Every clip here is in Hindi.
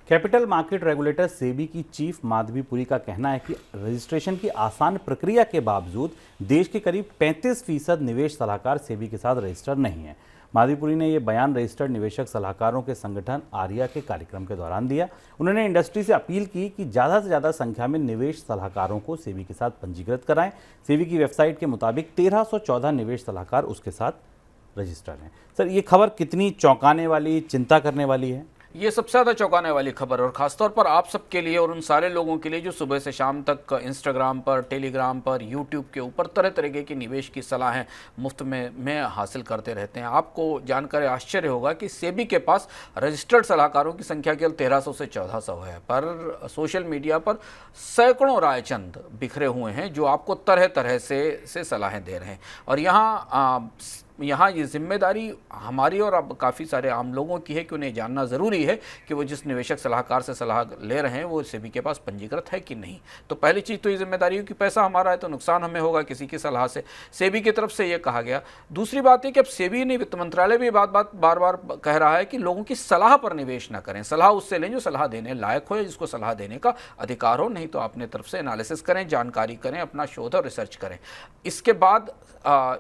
कैपिटल मार्केट रेगुलेटर सेबी की चीफ माधवीपुरी का कहना है कि रजिस्ट्रेशन की आसान प्रक्रिया के बावजूद देश के करीब 35% निवेश सलाहकार सेबी के साथ रजिस्टर्ड नहीं है। माधवीपुरी ने यह बयान रजिस्टर्ड निवेशक सलाहकारों के संगठन आर्या के कार्यक्रम के दौरान दिया। उन्होंने इंडस्ट्री से अपील की कि ज़्यादा से ज़्यादा संख्या में निवेश सलाहकारों को सेबी के साथ पंजीकृत कराएं। सेबी की वेबसाइट के मुताबिक 1314 निवेश सलाहकार उसके साथ रजिस्टर्ड हैं। सर, ये खबर कितनी चौंकाने वाली, चिंता करने वाली है? ये सबसे ज़्यादा चौंकाने वाली खबर, और ख़ासतौर पर आप सबके लिए और उन सारे लोगों के लिए जो सुबह से शाम तक इंस्टाग्राम पर, टेलीग्राम पर, यूट्यूब के ऊपर तरह तरह की निवेश की सलाहें मुफ्त में हासिल करते रहते हैं। आपको जानकर आश्चर्य होगा कि सेबी के पास रजिस्टर्ड सलाहकारों की संख्या केवल 1300 से 1400 है, पर सोशल मीडिया पर सैकड़ों रायचंद बिखरे हुए हैं जो आपको तरह तरह से सलाहें दे रहे हैं। और यहाँ ये जिम्मेदारी हमारी और अब काफ़ी सारे आम लोगों की है कि उन्हें जानना ज़रूरी है कि वो जिस निवेशक सलाहकार से सलाह ले रहे हैं वो सेबी के पास पंजीकृत है कि नहीं। तो पहली चीज़ तो ये जिम्मेदारी है कि पैसा हमारा है तो नुकसान हमें होगा किसी की सलाह से, सेबी की तरफ से ये कहा गया। दूसरी बात है कि अब सेबी ने, वित्त मंत्रालय भी बार बार कह रहा है कि लोगों की सलाह पर निवेश ना करें, सलाह उससे लें जो सलाह देने लायक हो या जिसको सलाह देने का अधिकार हो, नहीं तो अपने तरफ से एनालिसिस करें, जानकारी करें, अपना शोध और रिसर्च करें। इसके बाद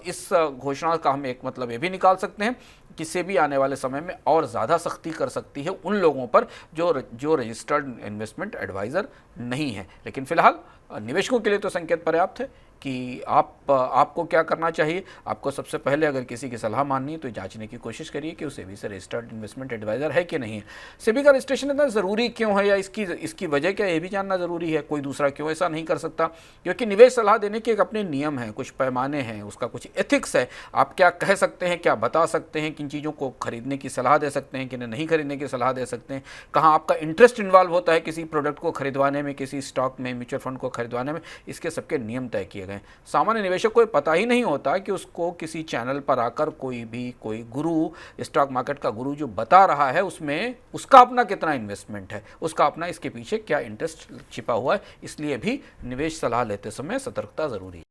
इस घोषणा का हम एक मतलब ये भी निकाल सकते हैं कि सेबी आने वाले समय में और ज़्यादा सख्ती कर सकती है उन लोगों पर जो रजिस्टर्ड इन्वेस्टमेंट एडवाइज़र नहीं है। लेकिन फिलहाल निवेशकों के लिए तो संकेत पर्याप्त है कि आपको क्या करना चाहिए। आपको सबसे पहले अगर किसी की सलाह माननी है तो जांचने की कोशिश करिए कि वो सेबी से रजिस्टर्ड इन्वेस्टमेंट एडवाइज़र है कि नहीं है। सेबी का रजिस्ट्रेशन इतना ज़रूरी क्यों है या इसकी वजह क्या है, ये भी जानना ज़रूरी है। कोई दूसरा क्यों ऐसा नहीं कर सकता? क्योंकि निवेश सलाह देने के एक अपने नियम हैं, कुछ पैमाने हैं, उसका कुछ एथिक्स है। आप क्या कह सकते हैं, क्या बता सकते हैं, किन चीज़ों को खरीदने की सलाह दे सकते हैं, किन्हें नहीं खरीदने की सलाह दे सकते हैं, कहाँ आपका इंटरेस्ट इन्वॉल्व होता है किसी प्रोडक्ट को खरीदवाने में, किसी स्टॉक में, म्यूचुअल फंड को खरीदवाने में, इसके सबके नियम तय किए गए। सामान्य निवेशक को पता ही नहीं होता कि उसको किसी चैनल पर आकर कोई गुरु, स्टॉक मार्केट का गुरु जो बता रहा है उसमें उसका अपना कितना इन्वेस्टमेंट है, उसका अपना इसके पीछे क्या इंटरेस्ट छिपा हुआ है। इसलिए भी निवेश सलाह लेते समय सतर्कता ज़रूरी है।